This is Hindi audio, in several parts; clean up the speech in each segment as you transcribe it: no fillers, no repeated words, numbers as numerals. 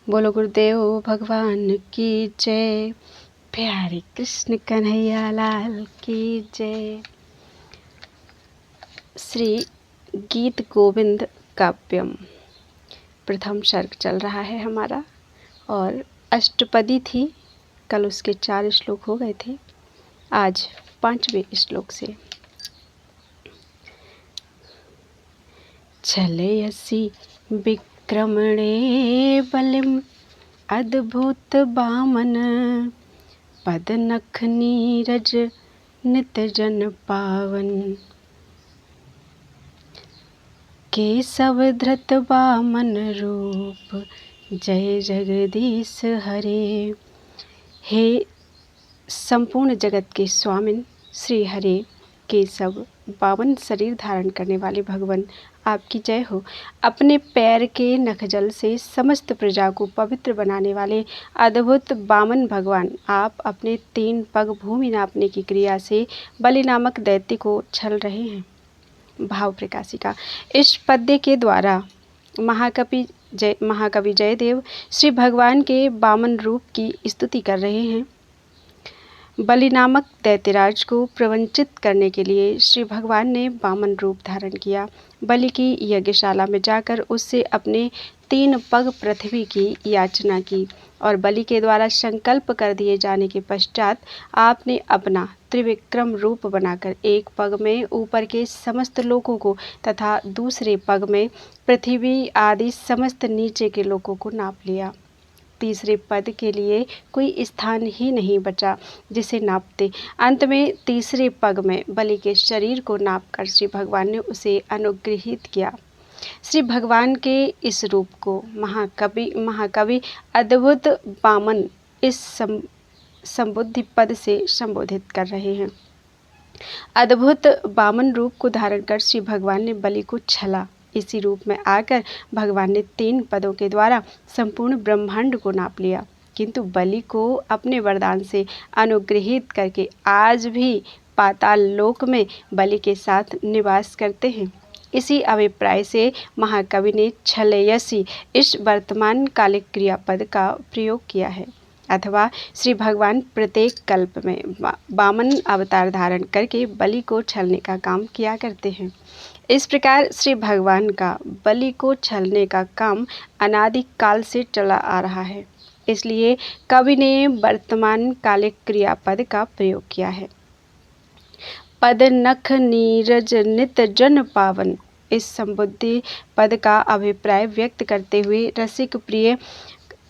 बोलो गुरुदेव भगवान की जय। प्यारे कृष्ण कन्हैया लाल की जय। श्री गीत गोविंद काव्यम प्रथम सर्ग चल रहा है हमारा और अष्टपदी थी। कल उसके 4 श्लोक हो गए थे। आज 5वें श्लोक से। छलयसि विक्रमणे बलिम अद्भुत बामन पदनख नीरज नित जन पावन केशव धृत बामन रूप जय जगदीश हरे। हे संपूर्ण जगत के स्वामिन श्री हरे केशव बावन शरीर धारण करने वाले भगवान, आपकी जय हो। अपने पैर के नखजल से समस्त प्रजा को पवित्र बनाने वाले अद्भुत बामन भगवान, आप अपने 3 पग भूमि नापने की क्रिया से बलि नामक दैत्य को छल रहे हैं। भाव प्रकाशिका। इस पद्य के द्वारा महाकवि जयदेव श्री भगवान के बामन रूप की स्तुति कर रहे हैं। बलि नामक दैत्यराज को प्रवंचित करने के लिए श्री भगवान ने बामन रूप धारण किया। बलि की यज्ञशाला में जाकर उससे अपने 3 पग पृथ्वी की याचना की और बलि के द्वारा संकल्प कर दिए जाने के पश्चात आपने अपना त्रिविक्रम रूप बनाकर एक पग में ऊपर के समस्त लोकों को तथा दूसरे पग में पृथ्वी आदि समस्त नीचे के लोकों को नाप लिया। तीसरे पद के लिए कोई स्थान ही नहीं बचा जिसे नापते। अंत में तीसरे पग में बलि के शरीर को नापकर श्री भगवान ने उसे अनुग्रहित किया। श्री भगवान के इस रूप को महाकवि अद्भुत बामन इस संबुद्धि पद से संबोधित कर रहे हैं। अद्भुत बामन रूप को धारण कर श्री भगवान ने बलि को छला। इसी रूप में आकर भगवान ने 3 पदों के द्वारा संपूर्ण ब्रह्मांड को नाप लिया, किंतु बलि को अपने वरदान से अनुग्रहित करके आज भी पाताल लोक में बलि के साथ निवास करते हैं। इसी अभिप्राय से महाकवि ने छलयसि इस वर्तमान कालिक क्रियापद का प्रयोग किया है। अथवा श्री भगवान प्रत्येक कल्प में बामन अवतार धारण करके बलि को छलने का काम किया करते हैं। इस प्रकार श्री भगवान का बलि को छलने का काम अनादि काल से चला आ रहा है। इसलिए कवि ने वर्तमान कालिक क्रियापद का प्रयोग किया है। पद नख नीरज नित जन पावन, इस संबुद्धि पद का अभिप्राय व्यक्त करते हुए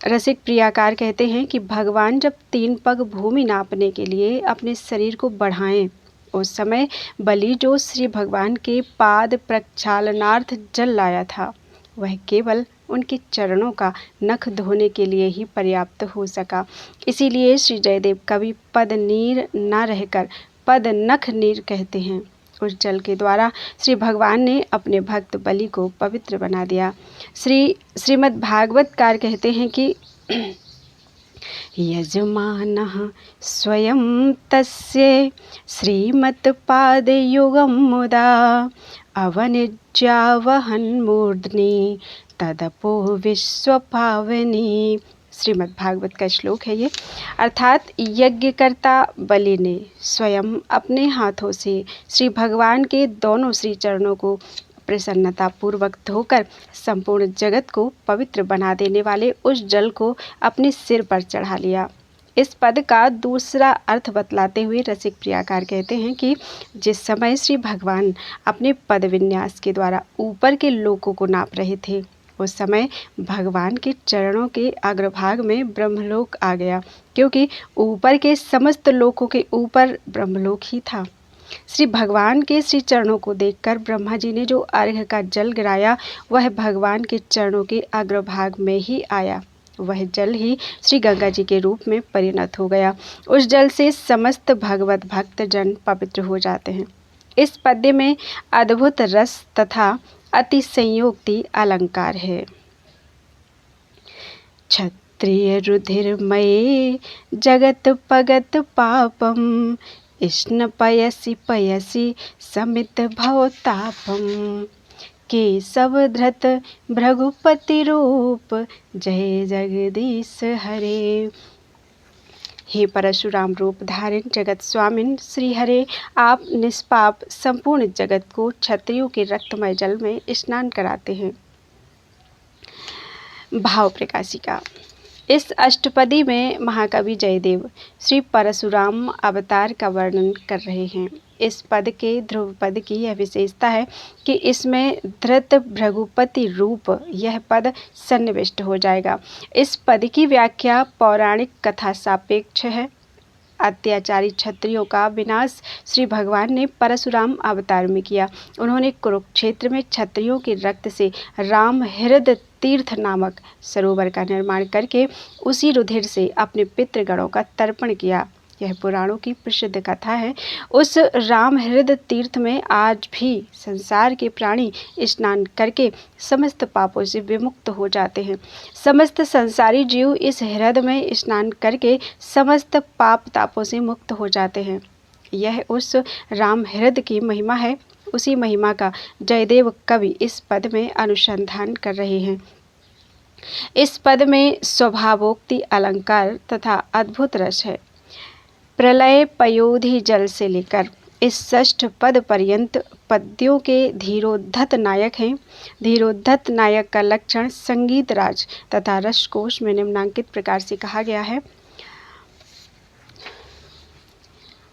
रसिक प्रियाकार कहते हैं कि भगवान जब 3 पग भूमि नापने के लिए अपने शरीर को बढ़ाएं, उस समय बलि जो श्री भगवान के पाद प्रक्षालनार्थ जल लाया था, वह केवल उनके चरणों का नख धोने के लिए ही पर्याप्त हो सका। इसीलिए श्री जयदेव कवि पद नीर न रहकर पद नख नीर कहते हैं। उस जल के द्वारा श्री भगवान ने अपने भक्त बलि को पवित्र बना दिया। श्रीमद् भागवतकार कहते हैं कि यजमानः स्वयं तस्य श्रीमत्पादयुगं मुदा अवनिज्यावहन् मूर्ध्नि तदपो विश्वपावनी। श्रीमद् भागवत का श्लोक है ये। अर्थात यज्ञकर्ता बलि ने स्वयं अपने हाथों से श्री भगवान के दोनों श्री चरणों को प्रसन्नता पूर्वक धोकर संपूर्ण जगत को पवित्र बना देने वाले उस जल को अपने सिर पर चढ़ा लिया। इस पद का दूसरा अर्थ बतलाते हुए रसिक प्रियाकार कहते हैं कि जिस समय श्री भगवान अपने पद विन्यास के द्वारा ऊपर के लोकों को नाप रहे थे, उस समय भगवान के चरणों के अग्रभाग में ब्रह्मलोक आ गया, क्योंकि ऊपर के समस्त लोकों के ऊपर ब्रह्मलोक ही था। श्री भगवान के श्री चरणों को देखकर ब्रह्मा जी ने जो अर्घ्य का जल गिराया, वह भगवान के चरणों के अग्रभाग में ही आया। वह जल ही श्री गंगा जी के रूप में परिणत हो गया। उस जल से समस्त भगवत भक्त जन पवित्र हो जाते हैं। इस पद्य में अद्भुत रस तथा अति संयोक्ति अलंकार है। क्षत्रिय रुधिरमये जगत पगत पापम इष्ण पयसि पयसि समित भवतापम केशव धृत भृगुपति रूप, जय जगदीश हरे। हे परशुराम रूप धारिण जगत स्वामिन श्री हरे, आप निष्पाप संपूर्ण जगत को क्षत्रियों के रक्तमय जल में स्नान कराते हैं। भाव प्रकाशिका। इस अष्टपदी में महाकवि जयदेव श्री परशुराम अवतार का वर्णन कर रहे हैं। इस पद के ध्रुव पद की यह विशेषता है कि इसमें धृत भृगुपति रूप यह पद सन्निविष्ट हो जाएगा। इस पद की व्याख्या पौराणिक कथा सापेक्ष है। अत्याचारी क्षत्रियों का विनाश श्री भगवान ने परशुराम अवतार में किया। उन्होंने कुरुक्षेत्र में क्षत्रियों के रक्त से राम हृद तीर्थ नामक सरोवर का निर्माण करके उसी रुधिर से अपने पितृगणों का तर्पण किया। यह पुराणों की प्रसिद्ध कथा है। उस राम हृद तीर्थ में आज भी संसार के प्राणी स्नान करके समस्त पापों से विमुक्त हो जाते हैं। समस्त संसारी जीव इस हृद में स्नान करके समस्त पाप तापों से मुक्त हो जाते हैं। यह उस राम हृद की महिमा है। उसी महिमा का जयदेव कवि इस पद में अनुसंधान कर रहे हैं। इस पद में स्वभावोक्ति अलंकार तथा अद्भुत रस है। प्रलय पयोधि जल से लेकर इस षष्ठ पद पर्यंत पद्यों के धीरोद्धत नायक हैं। धीरोद्धत नायक का लक्षण संगीत राज तथा रसकोश में निम्नांकित प्रकार से कहा गया है।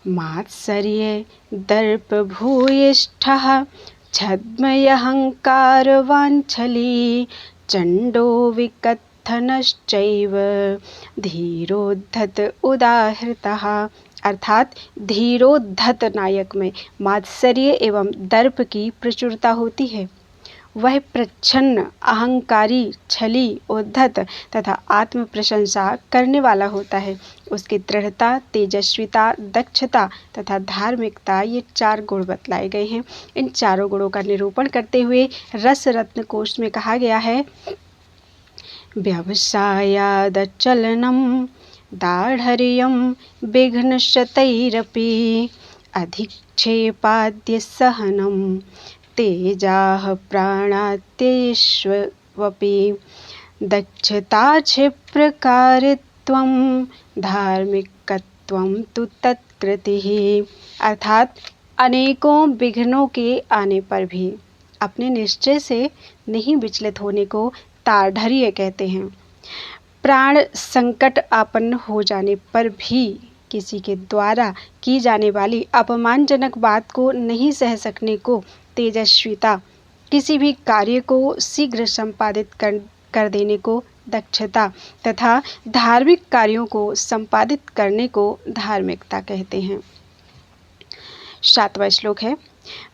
मात्सर्ये दर्प भूयिष्ठः छद्मयहंकार वाञ्छली, चंडो विकथनश्चैव धीरोद्धत उदाहृतः। अर्थात धीरोद्धत नायक में मात्सर्य एवं दर्प की प्रचुरता होती है। वह प्रच्छन्न, अहंकारी, छली, उद्धत तथा आत्म प्रशंसा करने वाला होता है। उसकी दृढ़ता, तेजस्विता, दक्षता तथा धार्मिकता ये 4 गुण बतलाए गए हैं। इन चारों गुणों का निरूपण करते हुए रस रत्न कोश में कहा गया है, व्यवसायादचलनम दाढ़र्यं विघ्नशतैरपि अधिक्षेपाद्य सहनम तेजाः प्राणात्येष्वपि दक्षता क्षिप्रकारित्वं धार्मिकत्वं तु तत्कृतिः। अर्थात अनेकों विघ्नों के आने पर भी अपने निश्चय से नहीं विचलित होने को ताढ़र्य कहते हैं। प्राण संकट आपन्न हो जाने पर भी किसी के द्वारा की जाने वाली अपमानजनक बात को नहीं सह सकने को तेजस्विता, किसी भी कार्य को शीघ्र संपादित कर देने को दक्षता तथा धार्मिक कार्यों को संपादित करने को धार्मिकता कहते हैं। 7वां श्लोक है,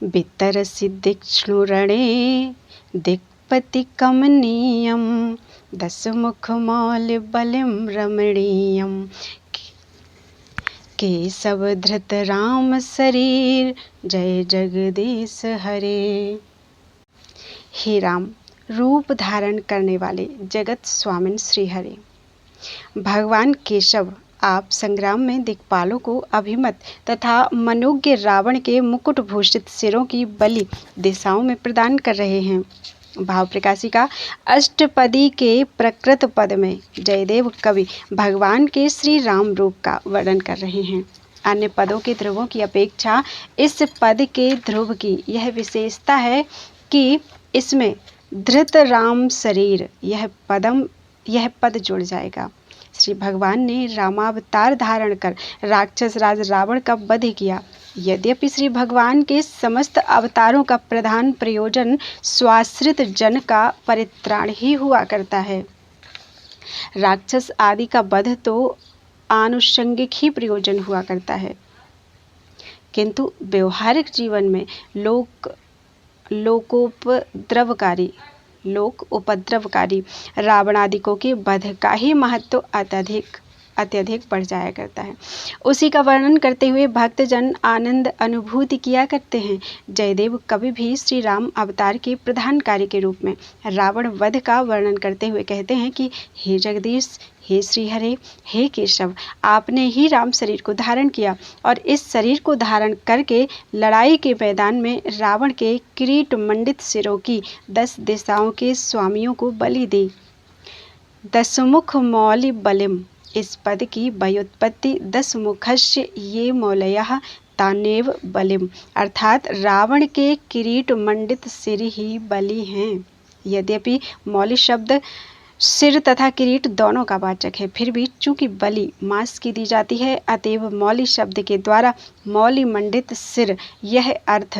वितरसि दिक्ष्णुरणे दिक्पति कमनीयं दशमुख मौल बलिं रमणीयं केशव धृत राम शरीर जय जगदीश हरे। हे राम, रूप धारण करने वाले जगत स्वामिन श्री हरे, भगवान केशव आप संग्राम में दिक्पालों को अभिमत तथा मनोज्ञ रावण के मुकुट भूषित सिरों की बलि दिशाओं में प्रदान कर रहे हैं। भाव प्रकाशिका। अष्टपदी के प्रकृत पद में जयदेव कवि भगवान के श्री राम रूप का वर्णन कर रहे हैं। अन्य पदों के ध्रुवों की अपेक्षा इस पद के ध्रुव की यह विशेषता है कि इसमें धृत राम शरीर यह पद जुड़ जाएगा। श्री भगवान ने रामावतार धारण कर राक्षस राज रावण का वध किया। यद्यपि श्री भगवान के समस्त अवतारों का प्रधान प्रयोजन स्वाश्रित जन का परित्राण ही हुआ करता है। राक्षस आदि का वध तो आनुषंगिक ही प्रयोजन हुआ करता है, किंतु व्यवहारिक जीवन में लोक उपद्रवकारी रावणादिकों के वध का ही महत्व अत्यधिक अत्यधिक बढ़ जाया करता है। उसी का वर्णन करते हुए भक्तजन आनंद अनुभूति किया करते हैं। जयदेव कवि भी श्री राम अवतार के प्रधान कार्य के रूप में रावण वध का वर्णन करते हुए कहते हैं कि हे जगदीश, हे श्री हरे, हे केशव, आपने ही राम शरीर को धारण किया और इस शरीर को धारण करके लड़ाई के मैदान में रावण के किरीट मंडित सिरों की 10 दिशाओं के स्वामियों को बलि दी। दशमुख मौलि बलिम, इस पद की व्युत्पत्ति दशमुखस्य ये मौलयः तानेव बलिम, अर्थात रावण के किरीट मंडित सिर ही बलि हैं। यद्यपि मौलि शब्द सिर तथा किरीट दोनों का वाचक है, फिर भी चूंकि बलि मांस की दी जाती है, अतएव मौलि शब्द के द्वारा मौलि मंडित सिर यह अर्थ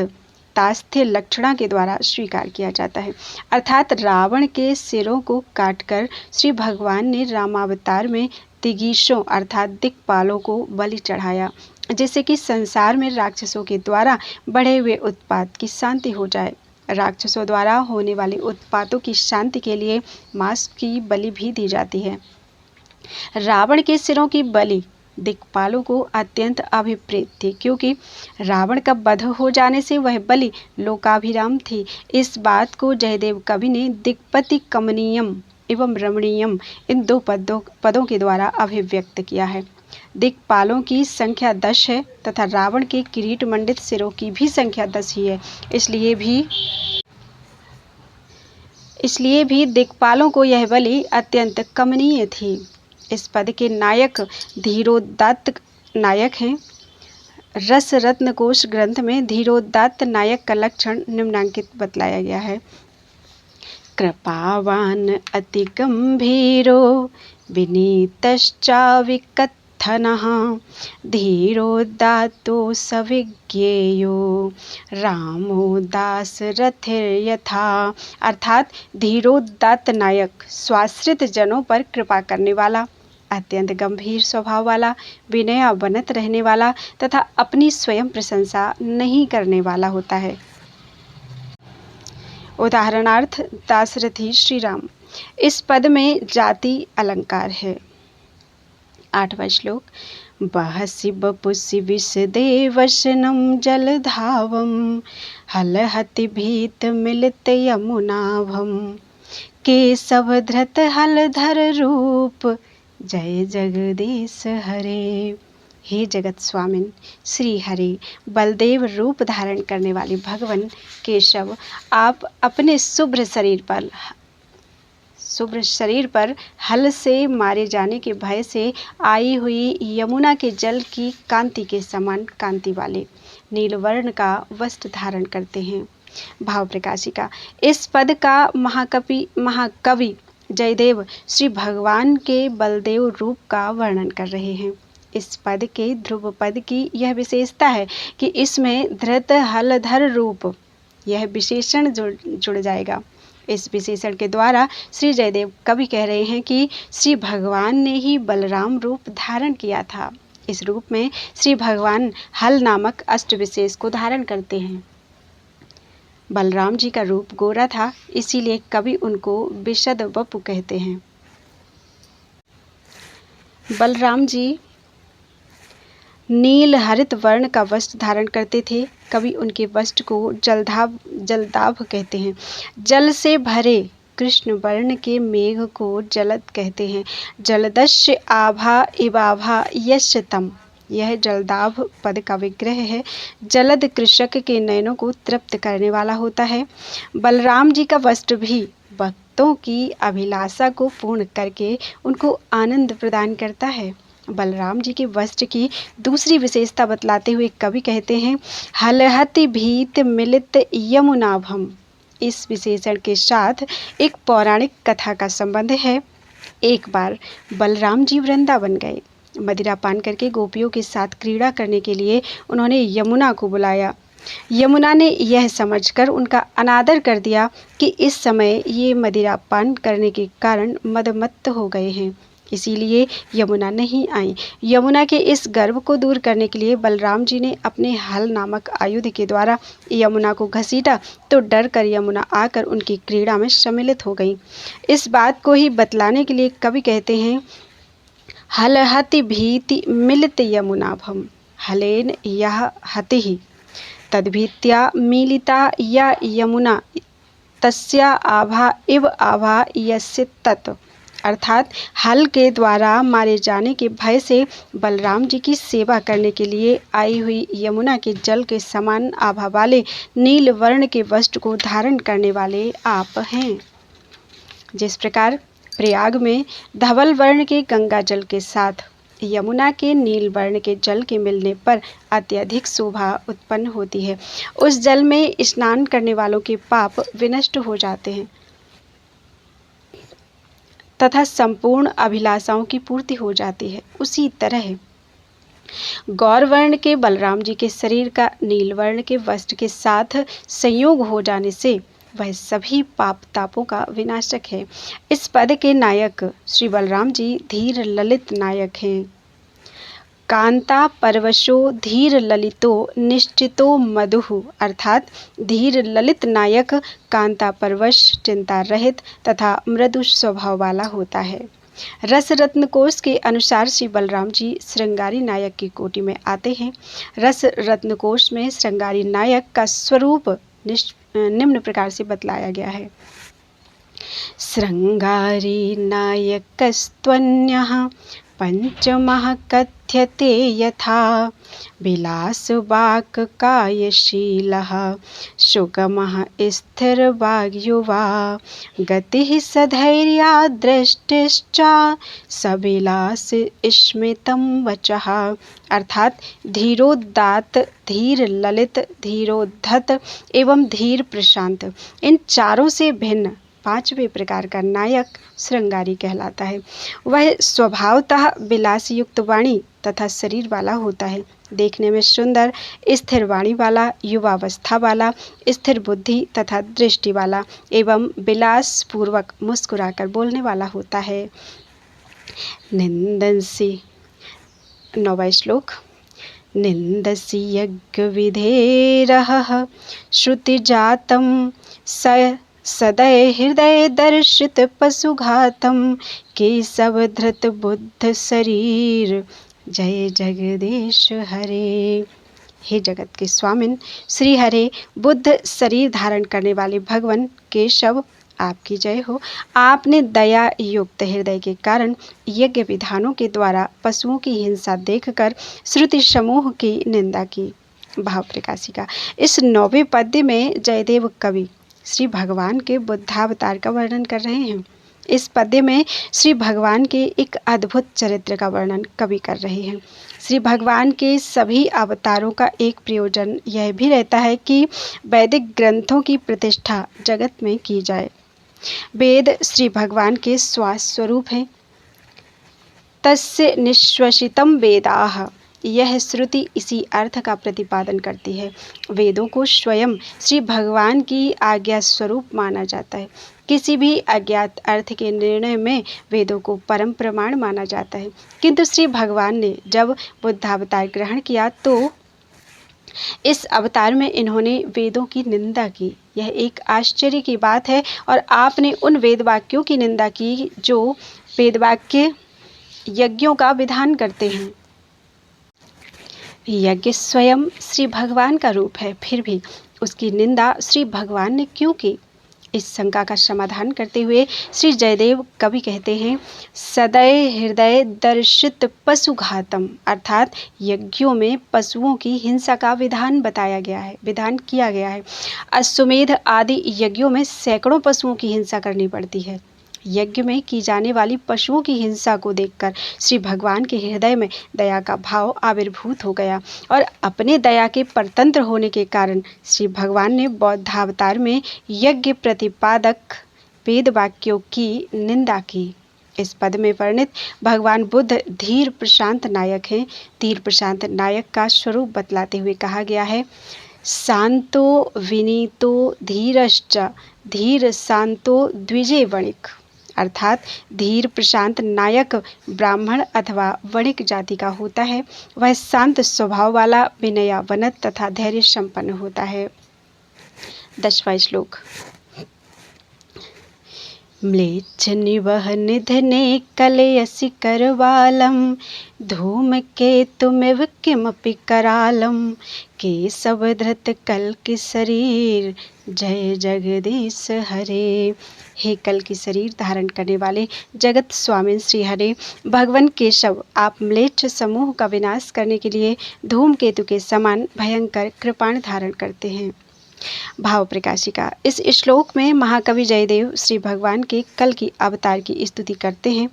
तास्थ्य लक्षणा के द्वारा स्वीकार किया जाता है। अर्थात रावण के सिरों को काटकर श्री भगवान ने रामावतार में दिगीशों अर्थात दिक्पालों को बलि चढ़ाया, जिससे कि संसार में राक्षसों के द्वारा बढ़े हुए उत्पात की शांति हो जाए। राक्षसों द्वारा होने वाले उत्पातों की शांति के लिए मांस की बलि भी दी जाती है। रावण के सिरों की बलि दिक्पालों को अत्यंत अभिप्रेत थी, क्योंकि रावण का वध हो जाने से वह बलि लोकाभिराम थी। इस बात को जयदेव कवि ने दिक्पति कमनीयम एवं रमणीयम इन 2 पदों के द्वारा अभिव्यक्त किया है। दिक्पालों की संख्या 10 है तथा रावण के किरीट मंडित सिरों की भी संख्या 10 ही है। इसलिए भी दिक्पालों को यह बलि अत्यंत कमनीय थी। इस पद के नायक धीरोदात्त नायक हैं। रस रत्न कोश ग्रंथ में धीरोदात्त नायक का लक्षण निम्नांकित बतलाया गया है। कृपावान अति गंभीरो विनीतश्चाविकत्थनः धीरोदात्तो सविज्ञेयो रामो दासरथिर्यथा, अर्थात धीरोदात्त नायक स्वाश्रित जनों पर कृपा करने वाला, अत्यंत गंभीर स्वभाव वाला, विनयावनत रहने वाला तथा अपनी स्वयं प्रशंसा नहीं करने वाला होता है। उदाहरणार्थ दासरथी श्री राम। इस पद में जाति अलंकार है। 8वां श्लोक। बहसि बपुसि विशदेवशनं जलधावं हलहति भीत मिलित यमुनाभं केशवधृत हलधर रूप जय जगदीश हरे। हे जगत स्वामिन श्री हरि, बलदेव रूप धारण करने वाले भगवान केशव, आप अपने शुभ्र शरीर पर हल से मारे जाने के भय से आई हुई यमुना के जल की कांति के समान कांति वाले नीलवर्ण का वस्त्र धारण करते हैं। भाव प्रकाशिका। इस पद का महाकवि जयदेव श्री भगवान के बलदेव रूप का वर्णन कर रहे हैं। इस पद के ध्रुव पद की यह विशेषता है कि इसमें धृत हलधर रूप यह विशेषण जुड़ जाएगा। इस विशेषण के द्वारा श्री जयदेव कवि कह रहे हैं कि श्री भगवान ने ही बलराम रूप धारण किया था। इस रूप में श्री भगवान हल नामक अष्ट विशेष को धारण करते हैं। बलराम जी का रूप गोरा था, इसीलिए कवि उनको विशद वपु कहते हैं। बलराम जी नील हरित वर्ण का वस्त्र धारण करते थे। कवि उनके वस्त्र को जलदाभ कहते हैं। जल से भरे कृष्ण वर्ण के मेघ को जलद कहते हैं। जलदस्य आभा इवाभा यश तम, यह जलदाभ पद का विग्रह है। जलद कृषक के नयनों को तृप्त करने वाला होता है। बलराम जी का वस्त्र भी भक्तों की अभिलाषा को पूर्ण करके उनको आनंद प्रदान करता है। बलराम जी के वस्त्र की दूसरी विशेषता बतलाते हुए कवि कहते हैं, हलहति भीत मिलित यमुनाभम। इस विशेषण के साथ एक पौराणिक कथा का संबंध है। एक बार बलराम जी वृंदावन गए। मदिरा पान करके गोपियों के साथ क्रीड़ा करने के लिए उन्होंने यमुना को बुलाया। यमुना ने यह समझकर उनका अनादर कर दिया कि इस समय ये मदिरा पान करने के कारण मदमत्त हो गए हैं, इसीलिए यमुना नहीं आई। यमुना के इस गर्व को दूर करने के लिए बलराम जी ने अपने हल नामक आयुध के द्वारा यमुना को घसीटा तो डर कर यमुना आकर उनकी क्रीड़ा में सम्मिलित हो गई। इस बात को ही बतलाने के लिए कवि कहते हैं, हलहति भीति मिलित यमुनाभम हलेन यह हतिः तद्भीत्या मिलिता या यमुना तस्या आभा इव आभा यस्य तत्। अर्थात हल के द्वारा मारे जाने के भय से बलराम जी की सेवा करने के लिए आई हुई यमुना के जल के समान आभा वाले नील वर्ण के वस्त्र को धारण करने वाले आप हैं। जिस प्रकार प्रयाग में धवल वर्ण के गंगा जल के साथ यमुना के नील वर्ण के जल के मिलने पर अत्यधिक शोभा उत्पन्न होती है, उस जल में स्नान करने वालों के पाप विनष्ट हो जाते हैं तथा संपूर्ण अभिलाषाओं की पूर्ति हो जाती है। उसी तरह गौर वर्ण के बलराम जी के शरीर का नील वर्ण के वस्त्र के साथ संयोग हो जाने से वह सभी पाप तापों का विनाशक है। इस पद के नायक श्री बलराम जी धीर ललित नायक हैं। कांता परवशो धीर ललितो निश्चितो मधुः अर्थात धीर ललित नायक कांता परवश चिंता रहित तथा मृदु स्वभाव वाला होता है। रस रत्न कोश के अनुसार श्री बलराम जी श्रृंगारी नायक की कोटि में आते हैं। रस रत्न कोश में श्रृंगारी नायक का स्वरूप निम्न प्रकार से बतलाया गया है। श्रृंगारी नायकस्त्वन्यः पंचमः कथ्यते यथा विलासवाक्कायशीलः सुगमः स्थिरवाग्युवा गतिः सधैर्या दृष्टिश्च सविलास स्मितं वचः अर्थात धीरोदात्त धीर ललित धीरोद्धत एवं धीर प्रशांत इन चारों से भिन्न पांचवें प्रकार का नायक श्रृंगारी कहलाता है। वह स्वभावतः विलास युक्त वाणी तथा शरीर वाला होता है, देखने में सुंदर, स्थिर वाणी वाला, युवावस्था वाला, स्थिर बुद्धि तथा दृष्टि वाला एवं विलास पूर्वक मुस्कुराकर बोलने वाला होता है। निंदन्सि 9वां श्लोक। निंदसि यज्ञविधेरः श्रुतिजातं सदय हृदय दर्शित पशुघातम केशव धृत बुद्ध शरीर जय जगदीश हरे। हे जगत के स्वामिन श्री हरे, बुद्ध शरीर धारण करने वाले भगवान केशव आपकी जय हो। आपने दया युक्त हृदय के कारण यज्ञ विधानों के द्वारा पशुओं की हिंसा देखकर श्रुति समूह की निंदा की। भाव प्रकाशिका। इस 9वें पद्य में जयदेव कवि श्री भगवान के बुद्धावतार का वर्णन कर रहे हैं। इस पद्य में श्री भगवान के एक अद्भुत चरित्र का वर्णन कवि कर रहे हैं। श्री भगवान के सभी अवतारों का एक प्रयोजन यह भी रहता है कि वैदिक ग्रंथों की प्रतिष्ठा जगत में की जाए। वेद श्री भगवान के श्वास स्वरूप हैं। तस्य निश्वसितम वेदाः, यह श्रुति इसी अर्थ का प्रतिपादन करती है। वेदों को स्वयं श्री भगवान की आज्ञा स्वरूप माना जाता है। किसी भी अज्ञात अर्थ के निर्णय में वेदों को परम प्रमाण माना जाता है, किंतु श्री भगवान ने जब बुद्धावतार ग्रहण किया तो इस अवतार में इन्होंने वेदों की निंदा की। यह एक आश्चर्य की बात है और आपने उन वेद वाक्यों की निंदा की जो वेद वाक्य यज्ञों का विधान करते हैं। यज्ञ स्वयं श्री भगवान का रूप है, फिर भी उसकी निंदा श्री भगवान ने क्यों की? इस शंका का समाधान करते हुए श्री जयदेव कवि कहते हैं, सदय हृदय दर्शित पशुघातम, अर्थात यज्ञों में पशुओं की हिंसा का विधान बताया गया है, विधान किया गया है। अश्वमेध आदि यज्ञों में सैकड़ों पशुओं की हिंसा करनी पड़ती है। यज्ञ में की जाने वाली पशुओं की हिंसा को देखकर श्री भगवान के हृदय में दया का भाव आविर्भूत हो गया और अपने दया के परतंत्र होने के कारण श्री भगवान ने बौद्धावतार में यज्ञ प्रतिपादक वेद वाक्यों की निंदा की। इस पद में वर्णित भगवान बुद्ध धीर प्रशांत नायक हैं। धीर प्रशांत नायक का स्वरूप बतलाते हुए कहा गया है, शांतो विनीतो धीरश्च धीर शांतो द्विजे वणिक, अर्थात धीर प्रशांत नायक ब्राह्मण अथवा वणिक जाति का होता है। वह शांत स्वभाव वाला, विनयावनत तथा धैर्य संपन्न होता है। 10वां श्लोक। म्लेच्छ निवह निधने कलयसि करवालम धूमकेतुमिव किमपि करालम केशवधृत कल की शरीर जय जगदीश हरे। हे कल की शरीर धारण करने वाले जगत स्वामी श्री हरे भगवान केशव, आप म्लेच्छ समूह का विनाश करने के लिए धूमकेतु के समान भयंकर कृपाण धारण करते हैं। भाव प्रकाशिका। इस श्लोक में महाकवि जयदेव श्री भगवान के कल की अवतार की स्तुति करते हैं।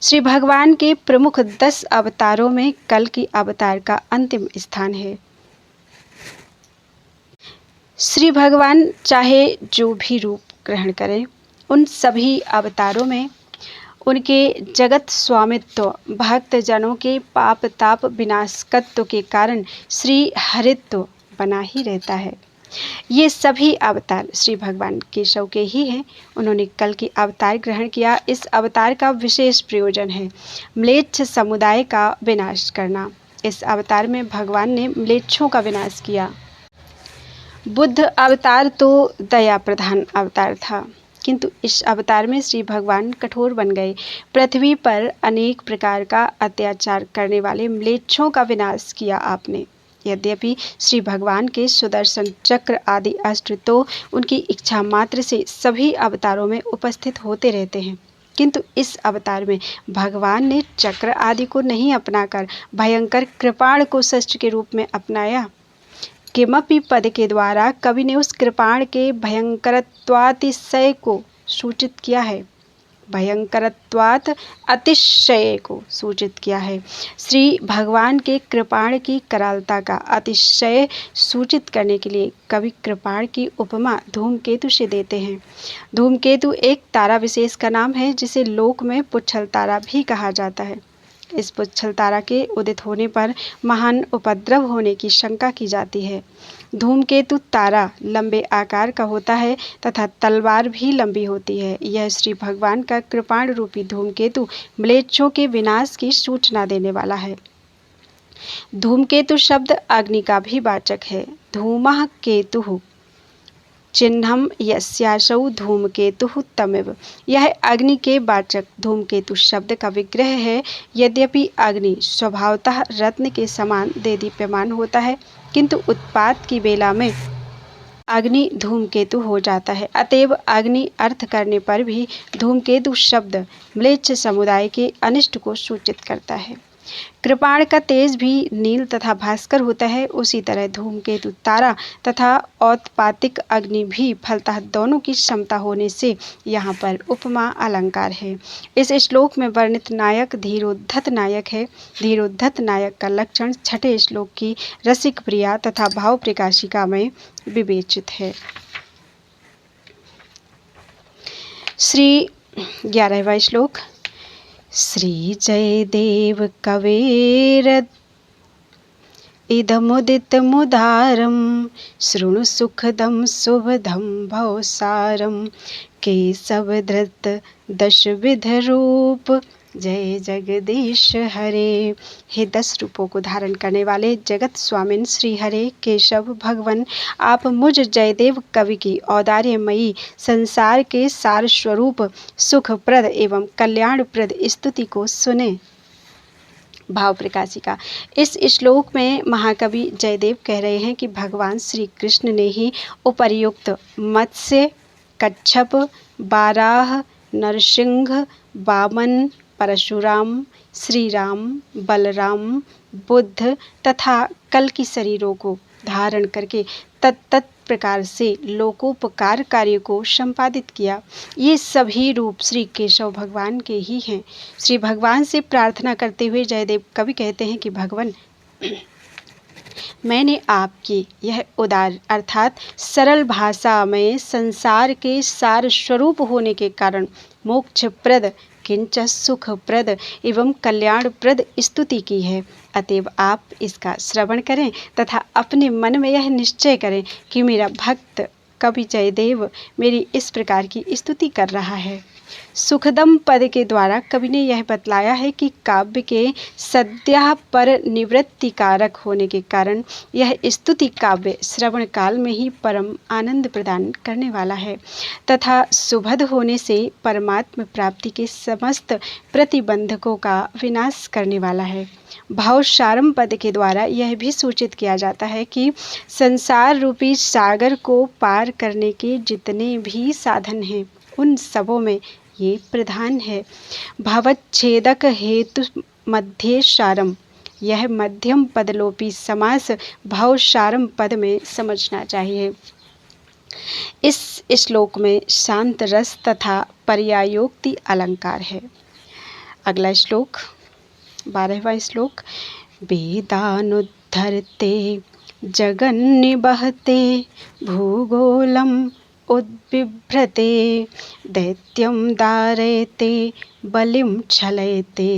श्री भगवान के प्रमुख 10 अवतारों में कल की अवतार का अंतिम स्थान है। श्री भगवान चाहे जो भी रूप ग्रहण करें, उन सभी अवतारों में उनके जगत स्वामित्व, भक्तजनों के पाप ताप विनाशकत्व के कारण श्री हरित्व बना ही रहता है। ये सभी अवतार श्री भगवान केशव के ही हैं। उन्होंने कल की अवतार ग्रहण किया। इस अवतार का विशेष प्रयोजन है म्लेच्छ समुदाय का विनाश करना। इस अवतार में भगवान ने म्लेच्छों का विनाश किया। बुद्ध अवतार तो दया प्रधान अवतार था, किंतु इस अवतार में श्री भगवान कठोर बन गए। पृथ्वी पर अनेक प्रकार का अत्याचार करने वाले म्लेच्छों का विनाश किया आपने। यद्यपि श्री भगवान के सुदर्शन चक्र आदि अस्त्र तो उनकी इच्छा मात्र से सभी अवतारों में उपस्थित होते रहते हैं, किंतु इस अवतार में भगवान ने चक्र आदि को नहीं अपनाकर भयंकर कृपाण को शस्त्र के रूप में अपनाया। किमपि पद के द्वारा कवि ने उस कृपाण के भयंकरत्वातिशय को सूचित किया है। भयंकरत्वात् अतिशय को सूचित किया है। श्री भगवान के कृपाण की करालता का अतिशय सूचित करने के लिए कवि कृपाण की उपमा धूमकेतु से देते हैं। धूमकेतु एक तारा विशेष का नाम है, जिसे लोक में पुच्छल तारा भी कहा जाता है। इस पुच्छल तारा के उदित होने पर महान उपद्रव होने की शंका की जाती है। धूमकेतु तारा लंबे आकार का होता है तथा तलवार भी लंबी होती है। यह श्री भगवान का कृपाण रूपी धूमकेतु म्लेच्छों के विनाश की सूचना देने वाला है। धूमकेतु शब्द अग्नि का भी वाचक है। धूमः केतुः चिन्हम यस्यासौ धूमकेतुः तमेव। यह अग्नि के वाचक धूमकेतु शब्द का विग्रह है। यद्यपि अग्नि स्वभावतः रत्न के समान देदीप्यमान होता है, किंतु उत्पात की बेला में अग्नि धूमकेतु हो जाता है। अतएव अग्नि अर्थ करने पर भी धूमकेतु शब्द म्लेच्छ समुदाय के अनिष्ट को सूचित करता है। कृपाण का तेज भी नील तथा भास्कर होता है, उसी तरह धूमकेतु तारा तथा औत्पातिक अग्नि भी फलतः दोनों की क्षमता होने से यहाँ पर उपमा अलंकार है। इस श्लोक में वर्णित नायक धीरोद्धत नायक है। धीरोद्धत नायक का लक्षण छठे श्लोक की रसिक प्रिया तथा भाव प्रकाशिका में विवेचित है। श्री 11वां श्लोक। श्री जयदेव कवेर इदमुदित मुदारम शृणु सुखदम शुभदम भवसारम केशवधृत दशविध रूप जय जगदीश हरे। हे 10 रूपों को धारण करने वाले जगत स्वामिन श्री हरे केशव भगवान, आप मुझ जयदेव कवि की औदार्यमयी संसार के सार स्वरूप सुखप्रद एवं कल्याणप्रद स्तुति को सुने। भाव प्रकाशिका। इस श्लोक में महाकवि जयदेव कह रहे हैं कि भगवान श्री कृष्ण ने ही उपर्युक्त मत्स्य, कच्छप, बाराह, नरसिंह, वामन, परशुराम, श्री राम, बलराम, बुद्ध तथा कल की शरीरों को धारण करके तत्त प्रकार से लोकोपकार कार्य को संपादित किया। ये सभी रूप श्री केशव भगवान के ही हैं। श्री भगवान से प्रार्थना करते हुए जयदेव कवि कहते हैं कि भगवान, मैंने आपकी यह उदार अर्थात सरल भाषा में संसार के सार स्वरूप होने के कारण मोक्षप्रद किंच सुखप्रद एवं कल्याणप्रद स्तुति की है। अतएव आप इसका श्रवण करें तथा अपने मन में यह निश्चय करें कि मेरा भक्त कवि जयदेव मेरी इस प्रकार की स्तुति कर रहा है। सुखदम पद के द्वारा कवि ने यह बतलाया है कि काव्य के सद्यः पर निवृत्ति कारक होने के कारण यह स्तुति काव्य श्रवण काल में ही परम आनंद प्रदान करने वाला है तथा सुभद होने से परमात्म प्राप्ति के समस्त प्रतिबंधकों का विनाश करने वाला है। भावसारम पद के द्वारा यह भी सूचित किया जाता है कि संसार रूपी सागर को पार करने के जितने भी साधन हैं उन सबों में ये प्रधान है। भवच्छेदक हेतु मध्येशारम, यह मध्यम पदलोपी समास भावसारम पद में समझना चाहिए। इस श्लोक में शांत रस तथा पर्यायोक्ति अलंकार है। अगला श्लोक 12वां श्लोक। वेदानुद्धरते जगन्निबहते भूगोलम उद्बिभ्रते दैत्यं दारयते बलिं छलयते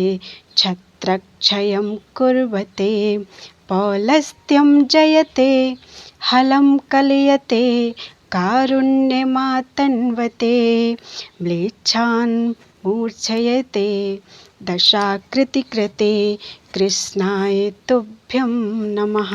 छत्रक्षयं कुर्वते पौलस्त्यं जयते हलं कलयते कारुण्यमातन्वते म्लेच्छान् मूर्छयते दशाकृतिकृते कृष्णाय तुभ्यं नमः।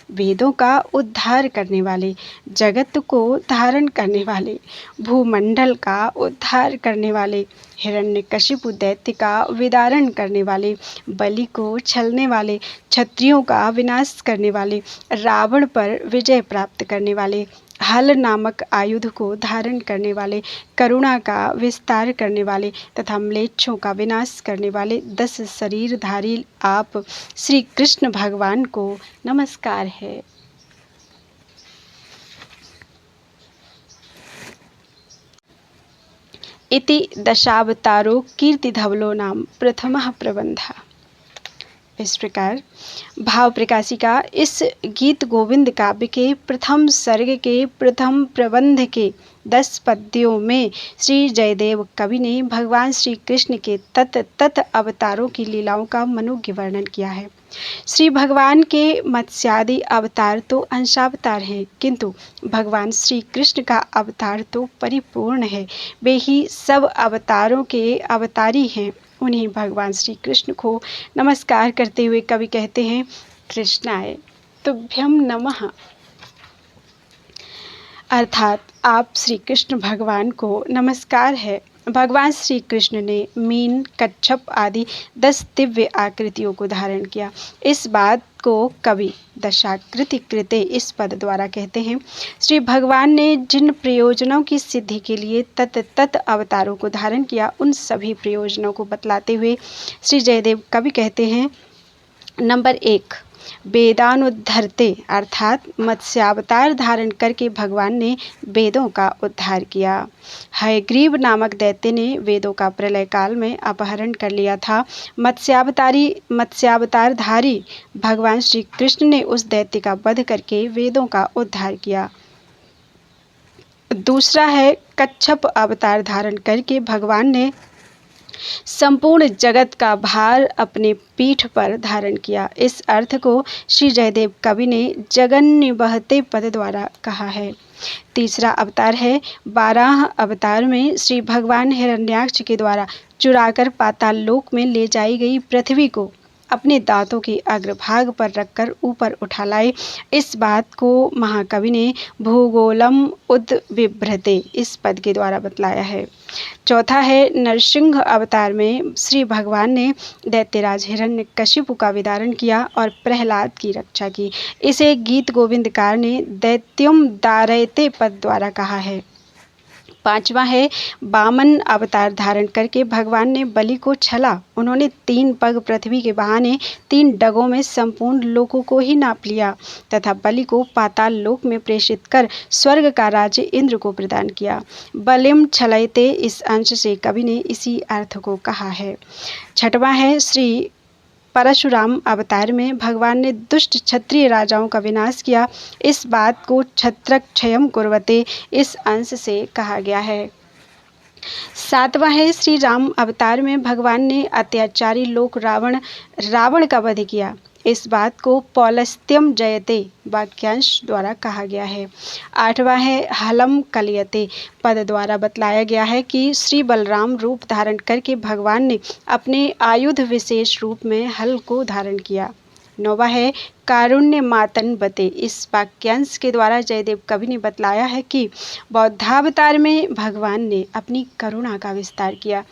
वेदों का उद्धार करने वाले, जगत को धारण करने वाले, भूमंडल का उद्धार करने वाले, हिरण्यकशिपु दैत्य का विदारण करने वाले, बलि को छलने वाले, क्षत्रियों का विनाश करने वाले, रावण पर विजय प्राप्त करने वाले, हल नामक आयुध को धारण करने वाले, करुणा का विस्तार करने वाले तथा म्लेच्छों का विनाश करने वाले 10 शरीरधारी आप श्री कृष्ण भगवान को नमस्कार है। इति दशावतारो कीर्तिधवलो नाम प्रथमः प्रबंधः। इस प्रकार भाव प्रकाशिका इस गीत गोविंद काव्य के प्रथम सर्ग के प्रथम प्रबंध के 10 पद्यों में श्री जयदेव कवि ने भगवान श्री कृष्ण के तत अवतारों की लीलाओं का मनोज्ञ वर्णन किया है। श्री भगवान के मत्स्यादि अवतार तो अंशावतार हैं, किंतु भगवान श्री कृष्ण का अवतार तो परिपूर्ण है। वे ही सब अवतारों के अवतारी हैं। उन्हीं भगवान श्री कृष्ण को नमस्कार करते हुए कवि कहते हैं, कृष्णाय तुभ्यं नमः, अर्थात आप श्री कृष्ण भगवान को नमस्कार है। भगवान श्री कृष्ण ने मीन, कच्छप आदि 10 दिव्य आकृतियों को धारण किया। इस बात को कवि दशाकृति कृते इस पद द्वारा कहते हैं। श्री भगवान ने जिन प्रयोजनों की सिद्धि के लिए तत अवतारों को धारण किया, उन सभी प्रयोजनों को बतलाते हुए श्री जयदेव कवि कहते हैं, नंबर 1, वेदानुद्धरते, अर्थात मत्स्यावतार धारण करके भगवान ने वेदों का उद्धार किया। हयग्रीव नामक दैत्य ने वेदों का प्रलय काल में अपहरण कर लिया था। मत्स्यावतारधारी भगवान श्री कृष्ण ने उस दैत्य का वध करके वेदों का उद्धार किया। दूसरा है, कच्छप अवतार धारण करके भगवान ने संपूर्ण जगत का भार अपने पीठ पर धारण किया। इस अर्थ को श्री जयदेव कवि ने जगन्निबहते पद द्वारा कहा है। तीसरा अवतार है, 12 अवतार में श्री भगवान हिरण्याक्ष के द्वारा चुराकर पाताल लोक में ले जाई गई पृथ्वी को अपने दांतों के अग्रभाग पर रखकर ऊपर उठा लाए। इस बात को महाकवि ने भूगोलम उद्बिभ्रते इस पद के द्वारा बतलाया है। चौथा है, नरसिंह अवतार में श्री भगवान ने दैत्यराज हिरण्यकशिपु का विदारण किया और प्रहलाद की रक्षा की। इसे गीत गोविंदकार ने दैत्यम दारयते पद द्वारा कहा है। पांचवा है, वामन अवतार धारण करके भगवान ने बलि को छला। उन्होंने 3 पग पृथ्वी के बहाने 3 डगों में संपूर्ण लोकों को ही नाप लिया तथा बलि को पाताल लोक में प्रेषित कर स्वर्ग का राज्य इंद्र को प्रदान किया। बलिम छलयते इस अंश से कवि ने इसी अर्थ को कहा है। छठवां है, श्री परशुराम अवतार में भगवान ने दुष्ट क्षत्रिय राजाओं का विनाश किया। इस बात को छत्रक्षयम कुर्वते इस अंश से कहा गया है। सातवां है श्री राम अवतार में भगवान ने अत्याचारी लोक रावण का वध किया। इस बात को पौलस्त्यम जयते वाक्यांश द्वारा कहा गया है। आठवां है हलम कलियते पद द्वारा बतलाया गया है कि श्री बलराम रूप धारण करके भगवान ने अपने आयुध विशेष रूप में हल को धारण किया। नौवा है कारुण्य मातन बते। इस वाक्यांश के द्वारा जयदेव कवि ने बतलाया है कि बौद्धावतार में भगवान ने अपनी करुणा का विस्तार किया।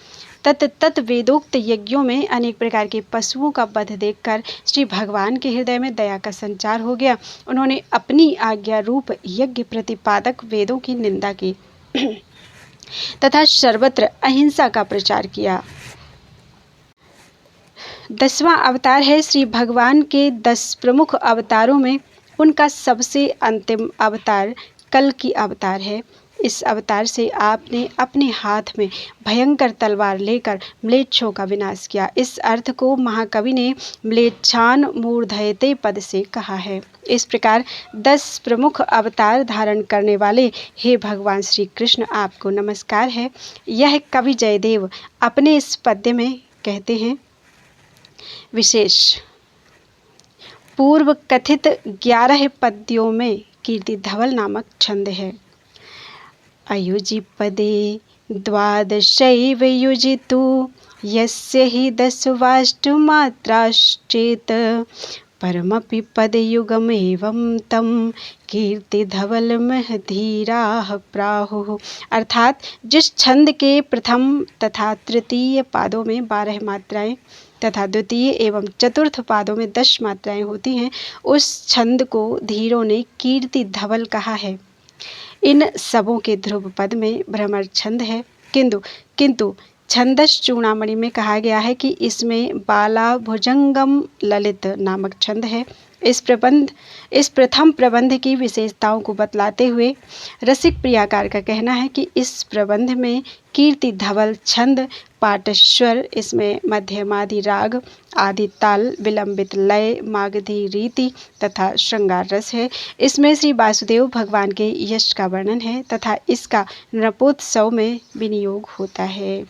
तत् वेदोक्त यज्ञों में अनेक प्रकार के पशुओं का वध देखकर श्री भगवान के हृदय में दया का संचार हो गया। उन्होंने अपनी आज्ञा रूप यज्ञ प्रतिपादक वेदों की निंदा की तथा सर्वत्र अहिंसा का प्रचार किया। 10वां अवतार है श्री भगवान के 10 प्रमुख अवतारों में उनका सबसे अंतिम अवतार कल्कि अवतार है। इस अवतार से आपने अपने हाथ में भयंकर तलवार लेकर म्लेच्छों का विनाश किया। इस अर्थ को महाकवि ने म्लेच्छान मूर्धयते पद से कहा है। इस प्रकार 10 प्रमुख अवतार धारण करने वाले हे भगवान श्री कृष्ण, आपको नमस्कार है। यह कवि जयदेव अपने इस पद्य में कहते हैं। विशेष पूर्व कथित 11 पद्यों में कीर्ति धवल नामक छंद है। अयुजि पदे द्वादशैव युजितु यस्य हि 10 वाष्टमात्राश्चेत् परमपि पदयुगमेवं तं कीर्तिधवलमः धीराः प्राहुः। अर्थात जिस छंद के प्रथम तथा तृतीय पादों में 12 मात्राएं तथा द्वितीय एवं चतुर्थ पादों में 10 मात्राएं होती हैं, उस छंद को धीरों ने कीर्ति धवल कहा है। इन सबों के ध्रुव पद में भ्रमर छंद है, किंतु छंदस चूड़ामणि में कहा गया है कि इसमें बाला भुजंगम ललित नामक छंद है। इस प्रथम प्रबंध की विशेषताओं को बतलाते हुए रसिक प्रियाकार का कहना है कि इस प्रबंध में कीर्ति धवल छंद, पाटस्वर, इसमें मध्यमादि राग, आदि ताल, विलंबित लय, मागधी रीति तथा श्रृंगार रस है। इसमें श्री वासुदेव भगवान के यश का वर्णन है तथा इसका नृपोत्सव में विनियोग होता है।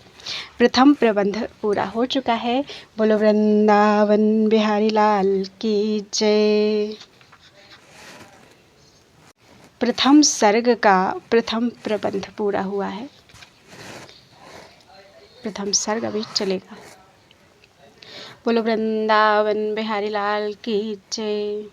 प्रथम प्रबंध पूरा हो चुका है। बोलो वृंदावन बिहारी लाल की जय। प्रथम सर्ग का प्रथम प्रबंध पूरा हुआ है। प्रथम सर्ग अभी चलेगा। बोलो वृंदावन बिहारी लाल की जय।